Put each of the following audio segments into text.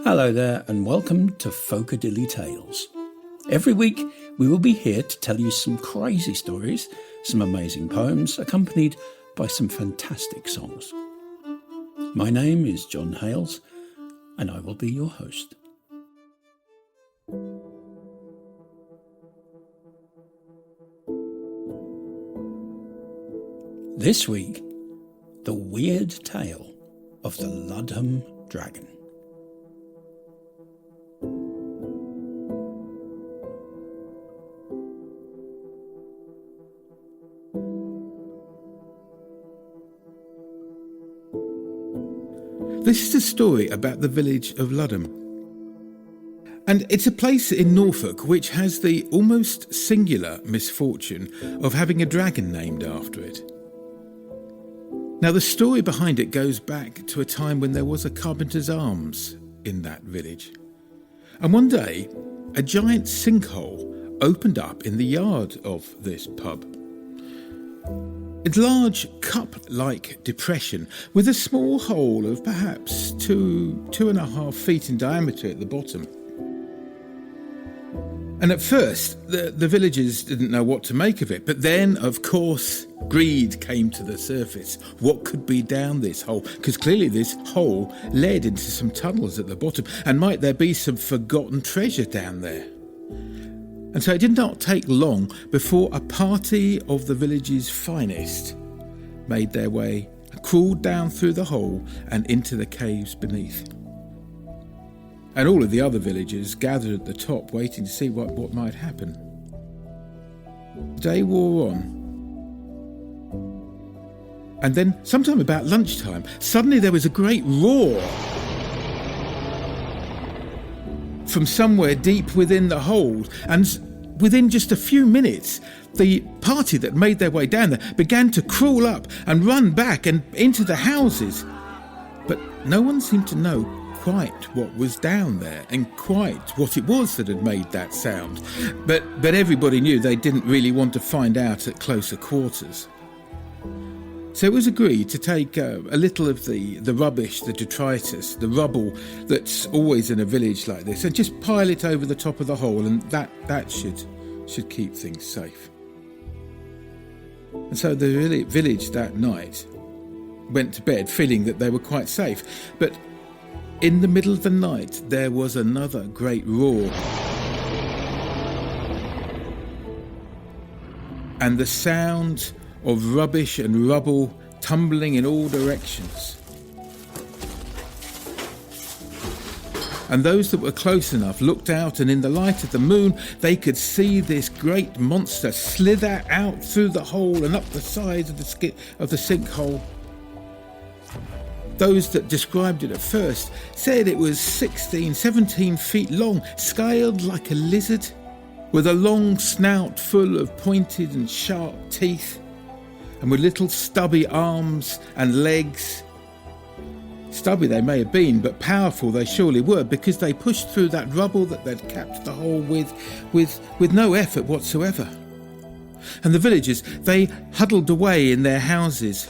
Hello there and welcome to Folk-a-Dilly Tales. Every week we will be here to tell you some crazy stories, some amazing poems accompanied by some fantastic songs. My name is John Hales and I will be your host. This week, the weird tale of the Ludham Dragon. This is a story about the village of Ludham. And it's a place in Norfolk which has the almost singular misfortune of having a dragon named after it. Now, the story behind it goes back to a time when there was a Carpenter's Arms in that village. And one day, a giant sinkhole opened up in the yard of this pub. A large cup-like depression with a small hole of perhaps 2.5 feet in diameter at the bottom. And at first, the villagers didn't know what to make of it. But then, of course, greed came to the surface. What could be down this hole? Because clearly this hole led into some tunnels at the bottom. And might there be some forgotten treasure down there? And so it did not take long before a party of the village's finest made their way, crawled down through the hole and into the caves beneath. And all of the other villagers gathered at the top waiting to see what might happen. The day wore on. And then, sometime about lunchtime, suddenly there was a great roar from somewhere deep within the hold, and within just a few minutes, the party that made their way down there began to crawl up and run back and into the houses. But no one seemed to know quite what was down there and quite what it was that had made that sound. But everybody knew they didn't really want to find out at closer quarters. So it was agreed to take a little of the rubbish, the detritus, the rubble that's always in a village like this, and just pile it over the top of the hole, and that should keep things safe. And so the village that night went to bed feeling that they were quite safe. But in the middle of the night, there was another great roar. And the sound of rubbish and rubble tumbling in all directions. And those that were close enough looked out, and in the light of the moon they could see this great monster slither out through the hole and up the sides of the sinkhole. Those that described it at first said it was 16, 17 feet long, scaled like a lizard, with a long snout full of pointed and sharp teeth, and with little stubby arms and legs. Stubby they may have been, but powerful they surely were, because they pushed through that rubble that they'd capped the hole with no effort whatsoever. And the villagers, they huddled away in their houses.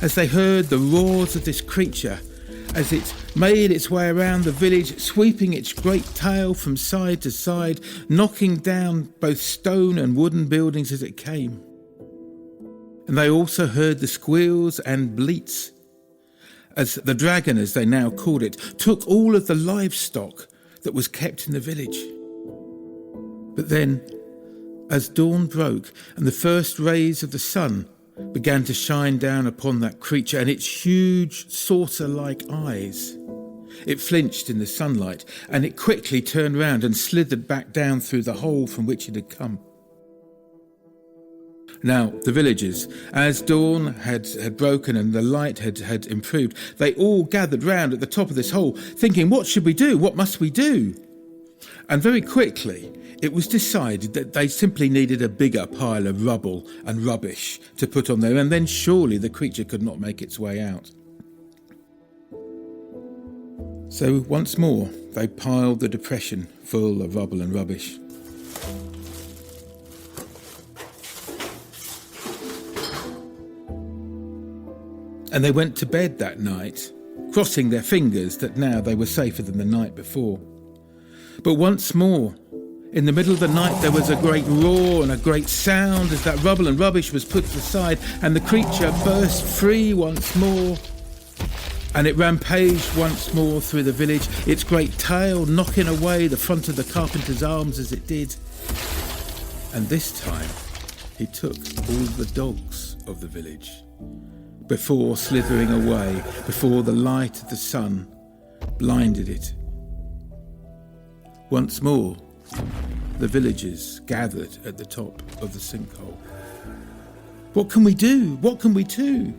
As they heard the roars of this creature, as it made its way around the village, sweeping its great tail from side to side, knocking down both stone and wooden buildings as it came. And they also heard the squeals and bleats, as the dragon, as they now called it, took all of the livestock that was kept in the village. But then, as dawn broke and the first rays of the sun began to shine down upon that creature and its huge saucer-like eyes, it flinched in the sunlight, and it quickly turned round and slithered back down through the hole from which it had come. Now, the villagers, as dawn had broken and the light had improved, they all gathered round at the top of this hole, thinking, what should we do? What must we do? And very quickly, it was decided that they simply needed a bigger pile of rubble and rubbish to put on there, and then surely the creature could not make its way out. So once more they piled the depression full of rubble and rubbish. And they went to bed that night, crossing their fingers that now they were safer than the night before. But once more, in the middle of the night, there was a great roar and a great sound as that rubble and rubbish was put aside, and the creature burst free once more. And it rampaged once more through the village, its great tail knocking away the front of the carpenter's arms as it did. And this time, he took all the dogs of the village, before slithering away, before the light of the sun blinded it. Once more, the villagers gathered at the top of the sinkhole. What can we do? What can we do?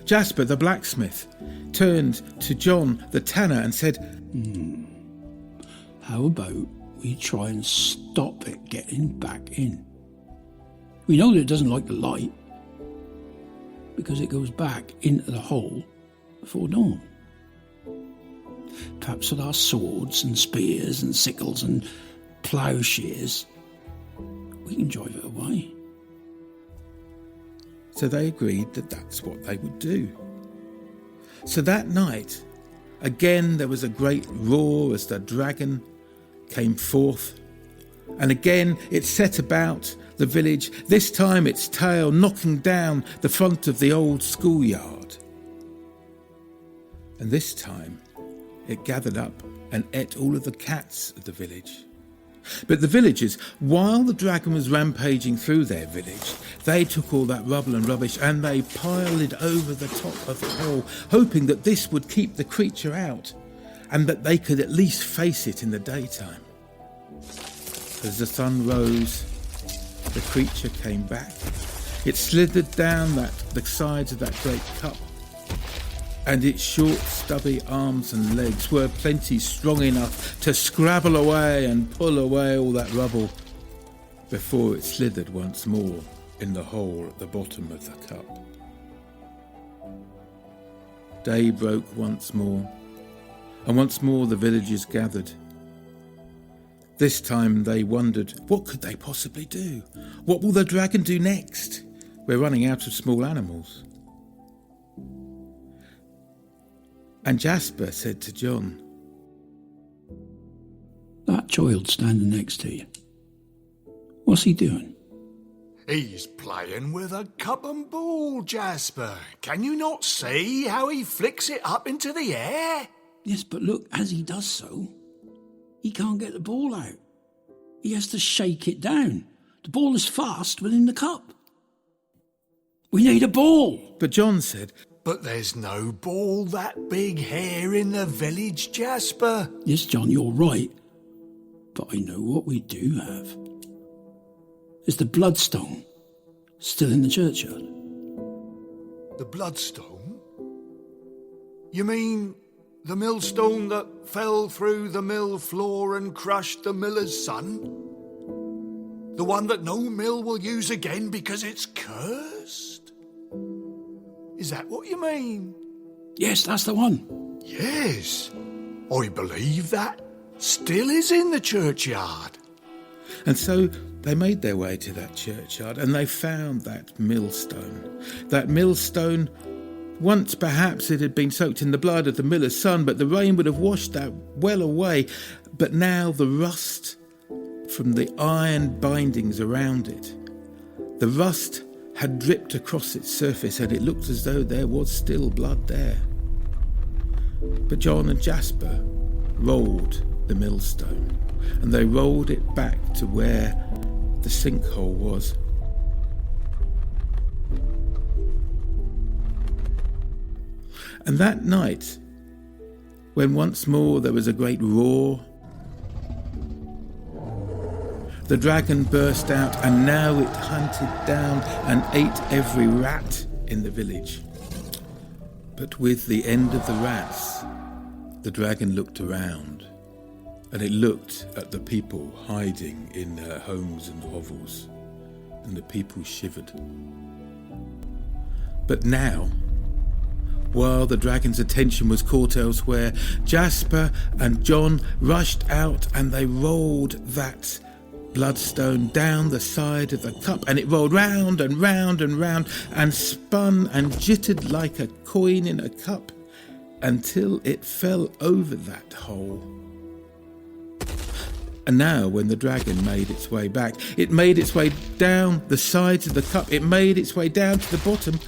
Jasper, the blacksmith, turned to John, the tanner, and said, How about we try and stop it getting back in? We know that it doesn't like the light, because it goes back into the hole before dawn. Perhaps with our swords and spears and sickles and ploughshares, we can drive it away. So they agreed that that's what they would do. So that night, again there was a great roar as the dragon came forth, and again it set about the village, this time its tail knocking down the front of the old schoolyard. And this time it gathered up and ate all of the cats of the village. But the villagers, while the dragon was rampaging through their village, they took all that rubble and rubbish and they piled it over the top of the hole, hoping that this would keep the creature out and that they could at least face it in the daytime. As the sun rose, the creature came back. It slithered down the sides of that great cup, and its short, stubby arms and legs were plenty strong enough to scrabble away and pull away all that rubble before it slithered once more in the hole at the bottom of the cup. Day broke once more, and once more the villagers gathered. This time they wondered, what could they possibly do? What will the dragon do next? We're running out of small animals. And Jasper said to John, That child standing next to you, what's he doing? He's playing with a cup and ball, Jasper. Can you not see how he flicks it up into the air? Yes, but look, as he does so, he can't get the ball out. He has to shake it down. The ball is fast within the cup. We need a ball. But John said, But there's no ball that big here in the village, Jasper. Yes, John, you're right. But I know what we do have. Is the bloodstone still in the churchyard? The bloodstone? You mean the millstone that fell through the mill floor and crushed the miller's son? The one that no mill will use again because it's cursed? Is that what you mean? Yes, that's the one. Yes, I believe that still is in the churchyard. and so they made their way to that churchyard and they found that millstone. That millstone, once perhaps it had been soaked in the blood of the miller's son, but the rain would have washed that well away. But now the rust from the iron bindings around it, the rust had dripped across its surface and it looked as though there was still blood there. But John and Jasper rolled the millstone and they rolled it back to where the sinkhole was. And that night, when once more there was a great roar, the dragon burst out, and now it hunted down and ate every rat in the village. But with the end of the rats, the dragon looked around, and it looked at the people hiding in their homes and hovels, and the people shivered. But now, While the dragon's attention was caught elsewhere, Jasper and John rushed out and they rolled that bloodstone down the side of the cup, and it rolled round and round and round and spun and jittered like a coin in a cup until it fell over that hole. And now when the dragon made its way back, it made its way down the sides of the cup, it made its way down to the bottom.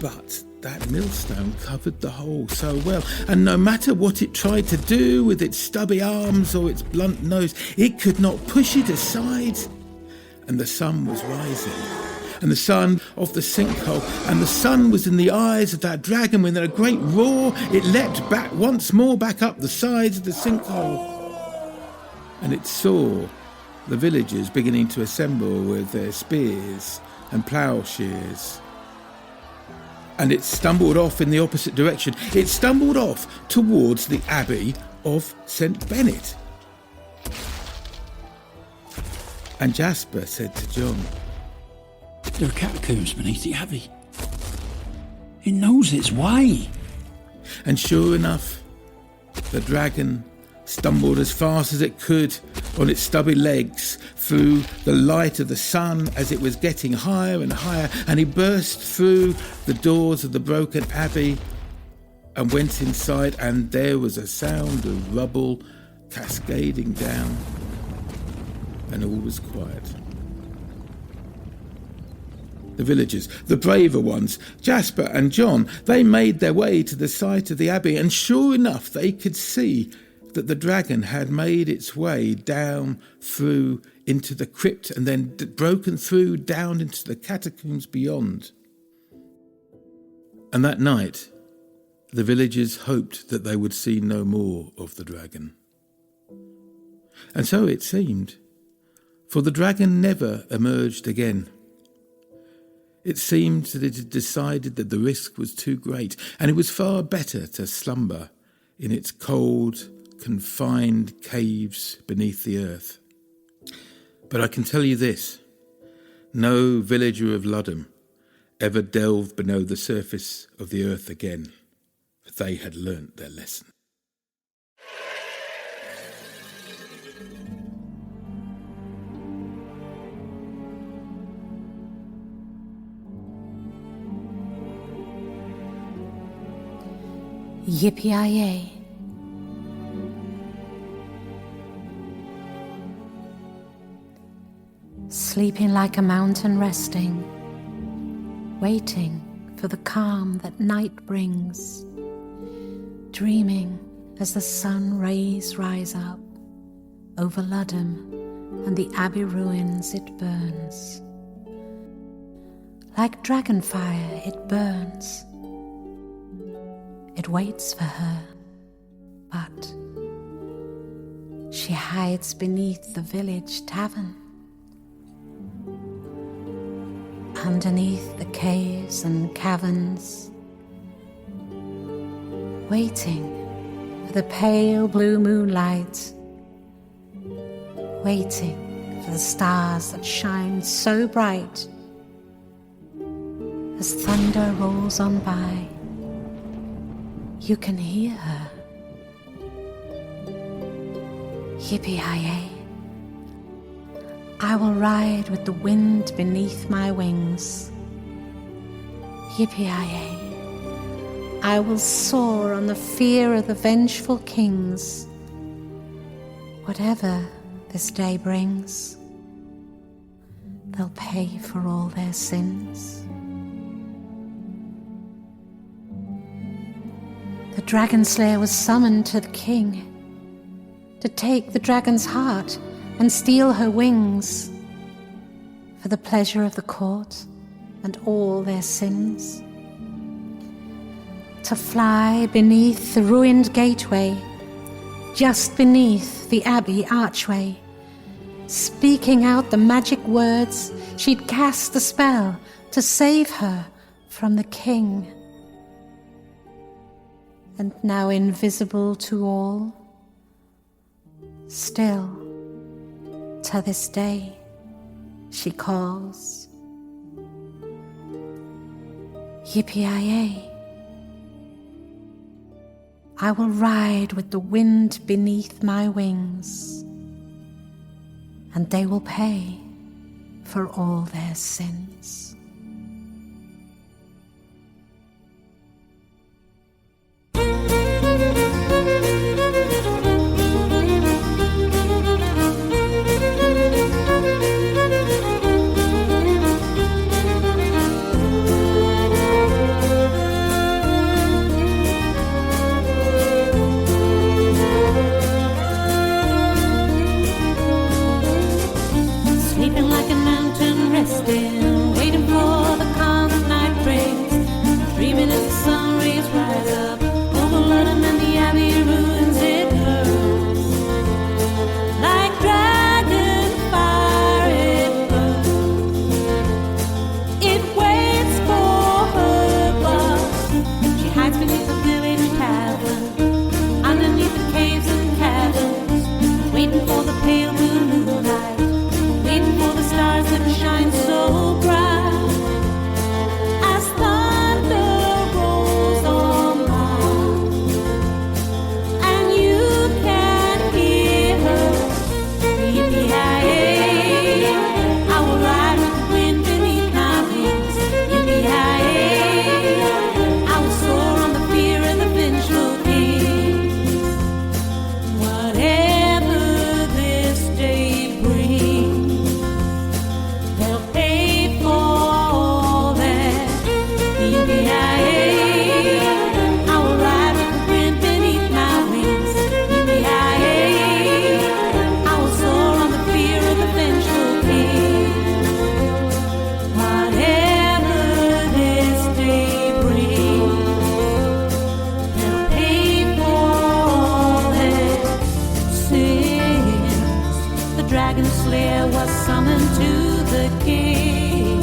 But that millstone covered the hole so well, and no matter what it tried to do with its stubby arms or its blunt nose, it could not push it aside. And the sun was rising, and the sun off the sinkhole, and the sun was in the eyes of that dragon when, in a great roar, it leapt back once more back up the sides of the sinkhole. And it saw the villagers beginning to assemble with their spears and ploughshares. And it stumbled off in the opposite direction. It stumbled off towards the Abbey of St. Bennet. And Jasper said to John, "There are catacombs beneath the Abbey. It knows its way." And sure enough, the dragon stumbled as fast as it could on its stubby legs through the light of the sun as it was getting higher and higher, and he burst through the doors of the broken abbey and went inside, and there was a sound of rubble cascading down, and all was quiet. The villagers, the braver ones, Jasper and John, they made their way to the site of the abbey, and sure enough they could see that the dragon had made its way down through into the crypt and then broken through down into the catacombs beyond. And that night, the villagers hoped that they would see no more of the dragon. And so it seemed, for the dragon never emerged again. It seemed that it had decided that the risk was too great, and it was far better to slumber in its cold, confined caves beneath the earth. But I can tell you this, no villager of Ludham ever delved below the surface of the earth again, for they had learnt their lesson. Yippee! Sleeping like a mountain resting, waiting for the calm that night brings, dreaming as the sun rays rise up over Ludham and the abbey ruins it burns. Like dragon fire it burns. It waits for her, but she hides beneath the village tavern. Underneath the caves and caverns, waiting for the pale blue moonlight, waiting for the stars that shine so bright. As thunder rolls on by, you can hear her. Yippee! I will ride with the wind beneath my wings. Yippee! I will soar on the fear of the vengeful kings. Whatever this day brings, they'll pay for all their sins. The dragon slayer was summoned to the king to take the dragon's heart and steal her wings for the pleasure of the court and all their sins. To fly beneath the ruined gateway, just beneath the abbey archway, speaking out the magic words, she'd cast the spell to save her from the king. And now invisible to all, still, to this day, she calls. Yippee! I will ride with the wind beneath my wings, and they will pay for all their sins. Sleeping like a mountain, resting, waiting for the calm that night brings. Dreaming as the sun rays rise up over Ludham and the Abbey ruins. It burns like dragon fire. It burns. It waits for her bus. She hides beneath the village tavern, underneath the caves and caverns, waiting for the pale blue moonlight, waiting for the stars that shine so bright. As thunder rolls on by, and you can hear her. Yippee-hi-yay, I will ride with the wind beneath my wings. Yippee-hi-yay, I will soar on the fear of the vengeful king. Whatever this day brings, they'll pay for all that. Yippee-hi-yay, I will ride with the wind beneath my wings. Yippee-hi-yay, I will soar on the fear of the vengeful king. Whatever this day brings, they'll pay for all their sins. The dragon slayer was summoned to the king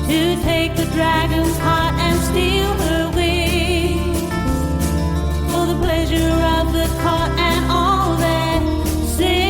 to take the dragon's heart and steal her wings, for the pleasure of the caught and all that sin.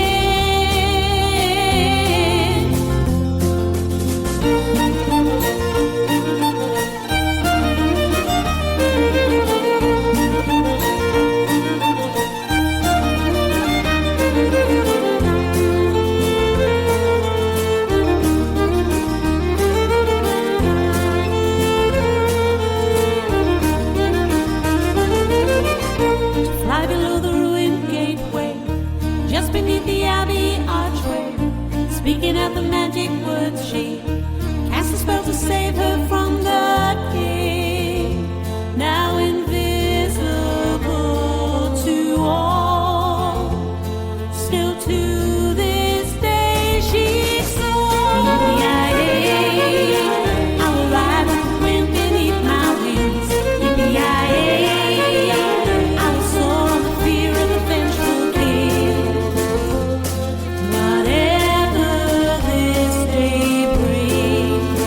Fly below the ruined gateway, just beneath the abbey archway, speaking out the magic words, she cast a spell to save her from the king, now invisible to all. Still to this day she soars. Yippee-hi-yay, I will ride with the wind beneath my wings. Yippee-hi-yay, I will soar on the fear of the vengeful king. Whatever this day brings,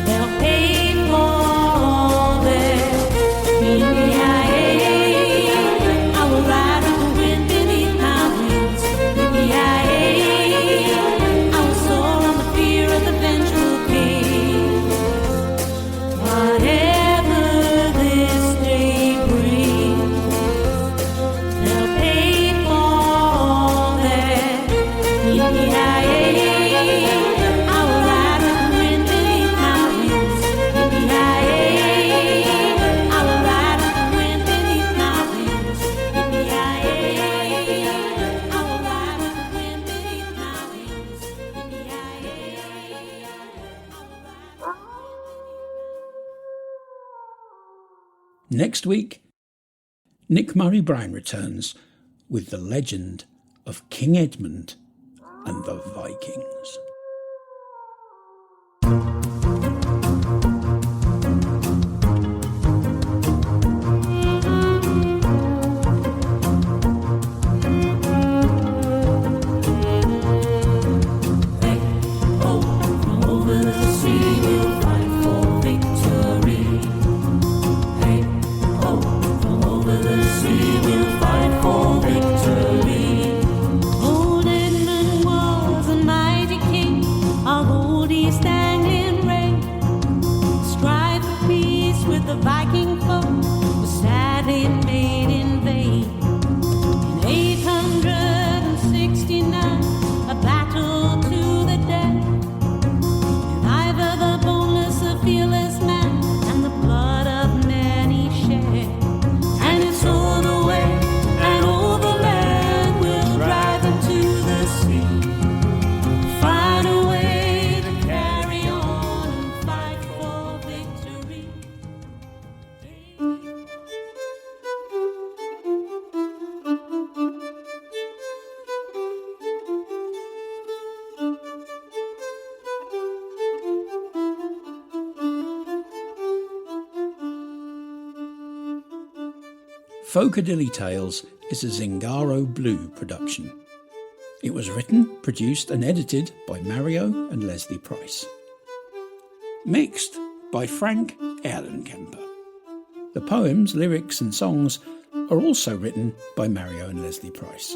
they'll pay for all their. Yippee-hi-yay, I will ride with the wind beneath my wings. Yippee-hi-yay, I will soar on the fear of the vengeful king. Whatever this day brings, they'll pay for all that. Yippee-hi-yay, I will ride with the wind beneath my wings. Yippee-hi-yay, I will ride with the wind beneath my wings. Yippee-hi-yay, I will ride with the wind beneath my wings. Yippee-hi-yay, I will ride. Next week, Nick Murray Brown returns with the legend of King Edmund and the Vikings. Over the sea we'll fight for victory. Hey, ho, from over the sea we'll fight for victory. Old Edmund was a mighty king. Folk-a-Dilly Tales is a Zingaro Blue production. It was written, produced and edited by Mario and Lesley Price. Mixed by Frank Erlenkämper. The poems, lyrics and songs are also written by Mario and Lesley Price.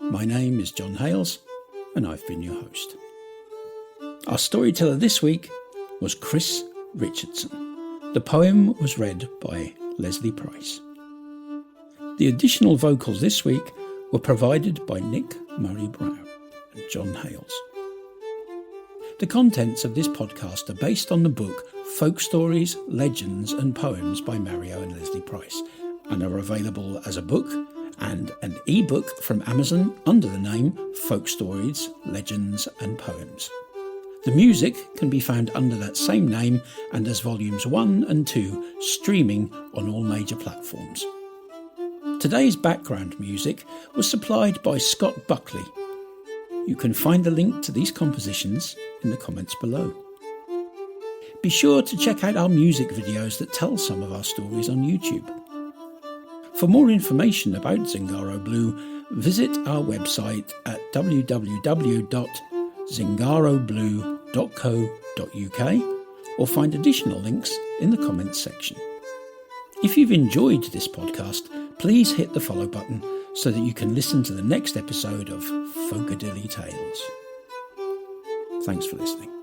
My name is John Hales and I've been your host. Our storyteller this week was Chris Richardson. The poem was read by Lesley Price. The additional vocals this week were provided by Nick Murray Brown and John Hales. The contents of this podcast are based on the book Folk Stories, Legends and Poems by Mario and Lesley Price and are available as a book and an e-book from Amazon under the name Folk Stories, Legends and Poems. The music can be found under that same name and as volumes 1 and 2 streaming on all major platforms. Today's background music was supplied by Scott Buckley. You can find the link to these compositions in the comments below. Be sure to check out our music videos that tell some of our stories on YouTube. For more information about Zingaro Blue, visit our website at www.zingaroblue.co.uk or find additional links in the comments section. If you've enjoyed this podcast, please hit the follow button so that you can listen to the next episode of Folk-a-Dilly Tales. Thanks for listening.